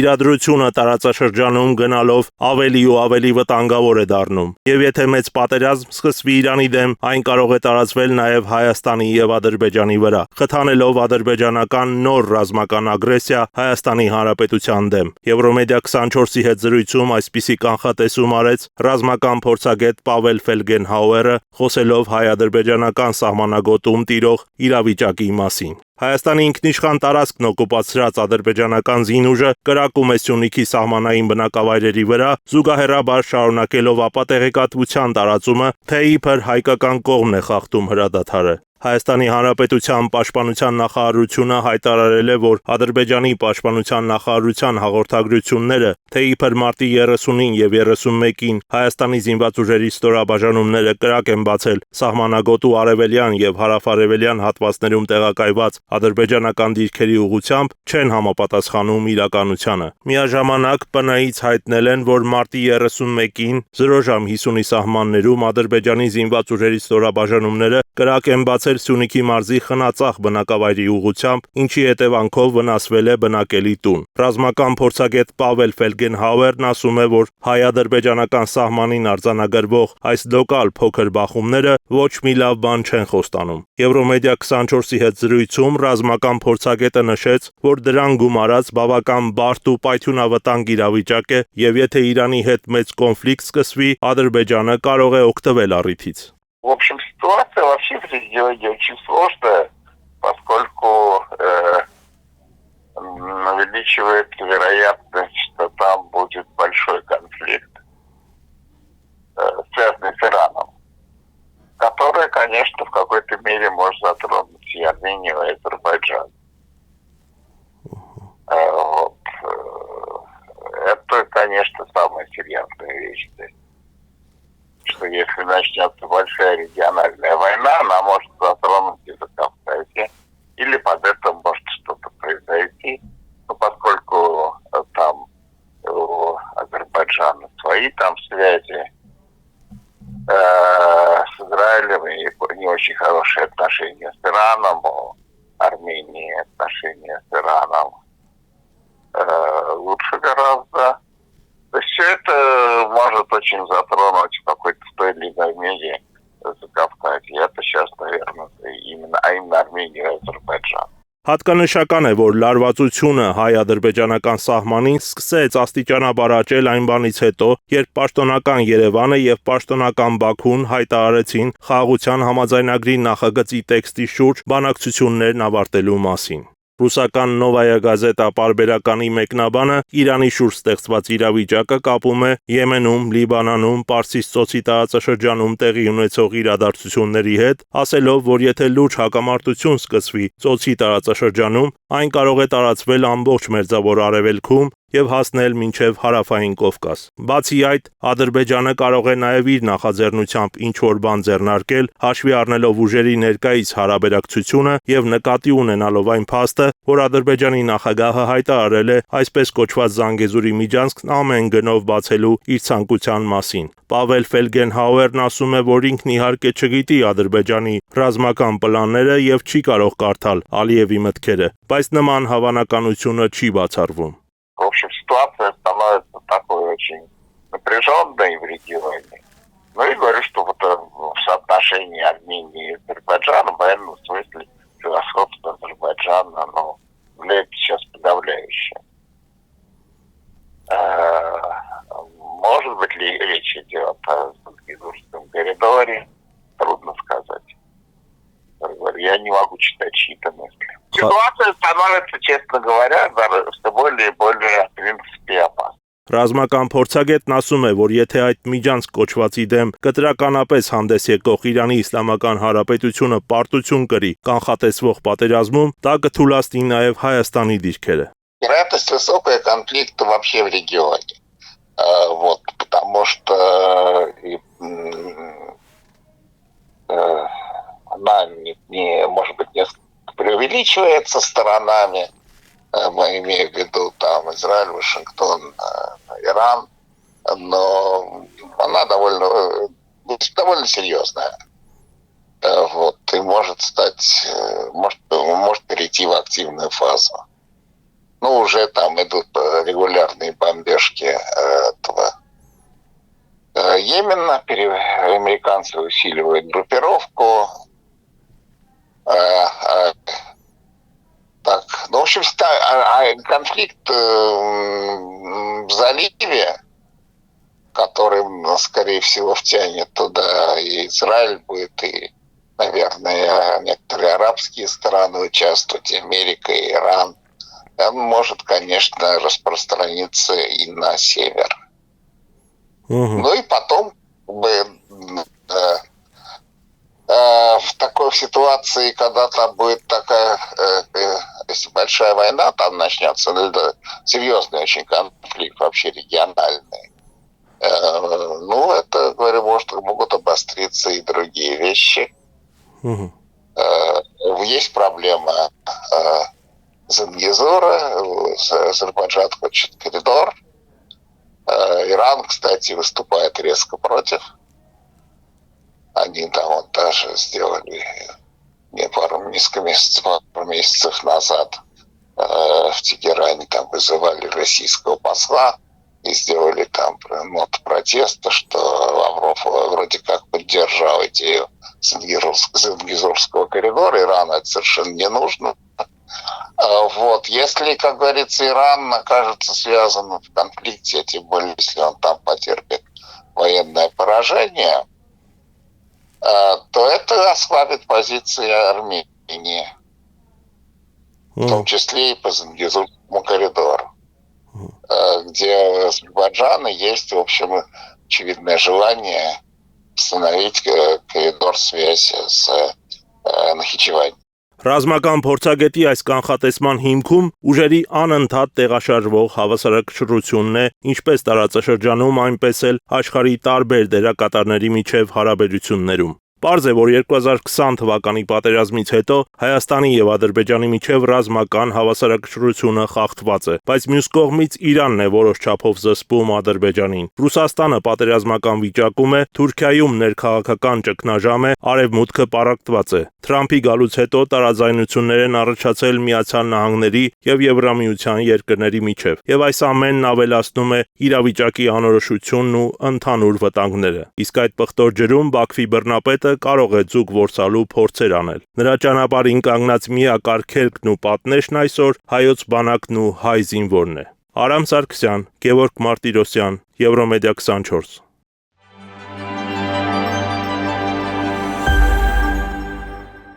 իրադրությունը տարածաշրջանում գնալով ավելի ու ավելի վտանգավոր է դառնում։ Եվ եթե մեծ պատերազմ սկսվի Իրանի դեմ, այն կարող է տարածվել նաև Հայաստանի եւ Ադրբեջանի վրա, խթանելով ադրբեջանական նոր ռազմական ագրեսիա Հայաստանի Հանրապետության դեմ։ Եվրոմեդիա 24-ի հետ զրույցում այսպիսի կանխատեսում արեց ռազմական փորձագետ Պավել Ֆելգենհաուերը, խոսելով հայ-ադրբեջանական սահմանագոտում տիրող իրավիճակի մասին։ Հայաստանի ինքնիշխան տարածքն օկուպացրած ադրբեջանական զինուժը կրակում է Սյունիքի սահմանային բնակավայրերի վրա, զուգահեռաբար շարունակելով ապատեղեկատվության տարածումը, թե իբր հայկական կողմն է խախտում հրադադարը։ Հայաստանի Հանրապետության պաշտպանության նախարարությունը հայտարարել է, որ Ադրբեջանի պաշտպանության նախարարության հաղորդագրությունները, թե իբր մարտի 30-ին եւ 31-ին Հայաստանի զինված ուժերի ստորաբաժանումները կրակ են բացել սահմանագոտու արևելյան եւ հարավարևելյան հատվածներում տեղակայված ադրբեջանական դիրքերի ուղղությամբ, չեն համապատասխանում իրականությանը։ Միաժամանակ ՊՆ-ից հայտնել են, որ մարտի 31-ին 0:50-ի սահմաններում Ադրբեջանի զինված ուժերի ստորաբաժանումները կրակ են բացել Սյունիքի մարզի Խնածախ բնակավայրի ուղղությամբ, ինչի հետևանքով վնասվել է բնակելի տուն։ Ռազմական փորձագետ Պավել Ֆելգենհաուերն ասում է, որ հայ-ադրբեջանական սահմանին արձանագրվող այս լոկալ փոքր բախումները ոչ մի լավ բան չեն խոստանում։ Եվրոմեդիա 24-ի հետ զրույցում ռազմական փորձագետը նշեց, որ դրան գումարած բավական բարդ ու պայթյունավտանգ իրավիճակ է, եւ եթե Իրանի հետ մեծ կոնֆլիկտ սկսվի, Ադրբեջանը կարող է օգտվել առիթից։ В общем, ситуация вообще в регионе очень сложная, поскольку увеличивает вероятность, что там будет большой конфликт, связанный с Ираном, который, конечно, в какой-то мере может затронуть и Армению, и Азербайджан. Вот. Это, конечно, самая серьезная вещь. Что если начнется большая региональная война, она может затронуть и Закавказье, или под это может что-то произойти. Но поскольку там у Азербайджана свои там связи с Израилем и не очень хорошие отношения с Ираном, у Армении отношения с Ираном лучше гораздо. То есть все это может очень затронуть в какой-то в той или иной мере Закавказье. Это сейчас, наверное, именно Армению и Азербайджан. Հատկանշական է, որ լարվածությունը հայ-ադրբեջանական սահմանին սկսեց աստիճանաբար աճել այն բանից հետո, երբ պաշտոնական Երևանը եւ պաշտոնական Բաքուն հայտարարեցին խաղաղության համաձայնագրի նախագծի տեքստի շուրջ բանակցություններն ավարտելու մասին։ Ռուսական Նովայա գազետա պարբերականի մեկնաբանը Իրանի շուրջ ստեղծված իրավիճակը կապում է Եմենում, Լիբանանում, Պարսից ծոցի տարածաշրջանում տեղի ունեցող իրադարձությունների հետ, ասելով, որ եթե լուրջ հակամարտություն սկսվի ծոցի տարածաշրջանում, այն կարող է տարածվել ամբողջ Մերձավոր Արևելքում եւ հասնել մինչեւ Հարավային Կովկաս։ Բացի այդ, Ադրբեջանը կարող է նաեւ իր նախաձեռնությամբ ինչ-որ բան ձեռնարկել, հաշվի առնելով ուժերի ներկայիս հարաբերակցությունը եւ նկատի ունենալով այն փաստը, որ Ադրբեջանի նախագահը հայտարարել է այսպես կոչված Զանգեզուրի միջանցքն ամեն գնով բացելու իր ցանկության մասին։ Պավել Ֆելգենհաուերն ասում է, որ ինքն իհարկե չգիտի Ադրբեջանի ռազմական պլանները եւ չի կարող կարդալ Ալիևի մտքերը, բայց նման հավանականությունը չի բացառվում։ В общем, ситуация становится такой очень напряженной в регионе. Ну и говорю, что вот в соотношении Армении и Азербайджана в военном смысле превосходство Азербайджана, оно является сейчас подавляющим. Может быть ли речь идет о Зангезурском коридоре, трудно сказать. Я не могу читать чьи-то мысли. Ситуация становится, честно говоря, все более и более, в принципе, опасной. Ռազմական փորձագետն ասում է, որ եթե այդ միջանցք կոչվածի դեմ կտրականապես հանդես եկող Իրանի Իսլամական Հանրապետությունը պարտություն կրի կանխատեսվող պատերազմում, դա կթուլացնի նաև Հայաստանի диркերը. Вероятность высокая конфликта вообще в регионе. Вот, потому что она может быть несколько преувеличивается сторонами. Мы имеем в виду там Израиль, Вашингтон, Иран, но она довольно серьезная. Вот, и может перейти в активную фазу. Ну, уже там идут регулярные бомбежки этого Йемена. Американцы усиливают группировку. Так, ну, в общем, конфликт в заливе, который, скорее всего, втянет туда и Израиль будет, и, наверное, некоторые арабские страны участвовать, Америка, и Иран, он может, конечно, распространиться и на север. Ну и потом в такой ситуации, когда там будет такая, если большая война там начнется, это серьезный очень конфликт, вообще региональный. Ну, это, говорю, могут обостриться и другие вещи. Есть проблема Зангезура, Азербайджан хочет коридор. Иран, кстати, выступает резко против. Они там вот даже сделали несколько месяцев назад в Тегеране там вызывали российского посла и сделали там ноту протеста, что Лавров вроде как поддержал идею Зангезурского коридора. Ирану это совершенно не нужно. Вот. Если, как говорится, Иран окажется связан в конфликте, тем более, если он там потерпит военное поражение, то это ослабит позиции Армении, в том числе и по Зангезурскому коридору, где у Азербайджана есть, в общем, очевидное желание установить коридор связи с Нахичеванью. Ռազմական փորձագետի այս կանխատեսման հիմքում ուժերի անընդհատ տեղաշարժվող հավասարակշռությունն է ինչպես տարածաշրջանում, այնպես էլ աշխարհի տարբեր դերակատարների միջև հարաբերություններում։ Պարզ է, որ 2020 թվականի պատերազմից հետո Հայաստանի եւ Ադրբեջանի միջև ռազմական հավասարակշռությունը խախտված է, բայց մյուս կողմից Իրանն է որոշ չափով զսպում Ադրբեջանին։ Ռուսաստանը պատերազմական վիճակում է, Թուրքիայում ներքաղաքական ճգնաժամ է, Արևմուտքը պառակտված է։ Թրամփի գալուց հետո տարաձայնություններ են առաջացել Միացյալ Նահանգների եւ Եվրամիության երկրների միջև, եւ այս ամենն ավելացնում է իրավիճակի անորոշությունն ու ընդհանուր վտանգները։ Իսկ այդ պղտոր ջրում Բաքվի բռնապետը կարող է ձուկ որսալու փորձեր անել։ Նրա ճանապարհին կանգնած միակ արգելքն ու պատնեշն այսօր հայոց բանակն ու հայ զինվորն է։ Արամ Սարգսյան, Գևորգ Մարտիրոսյան, Եվրոմեդիա 24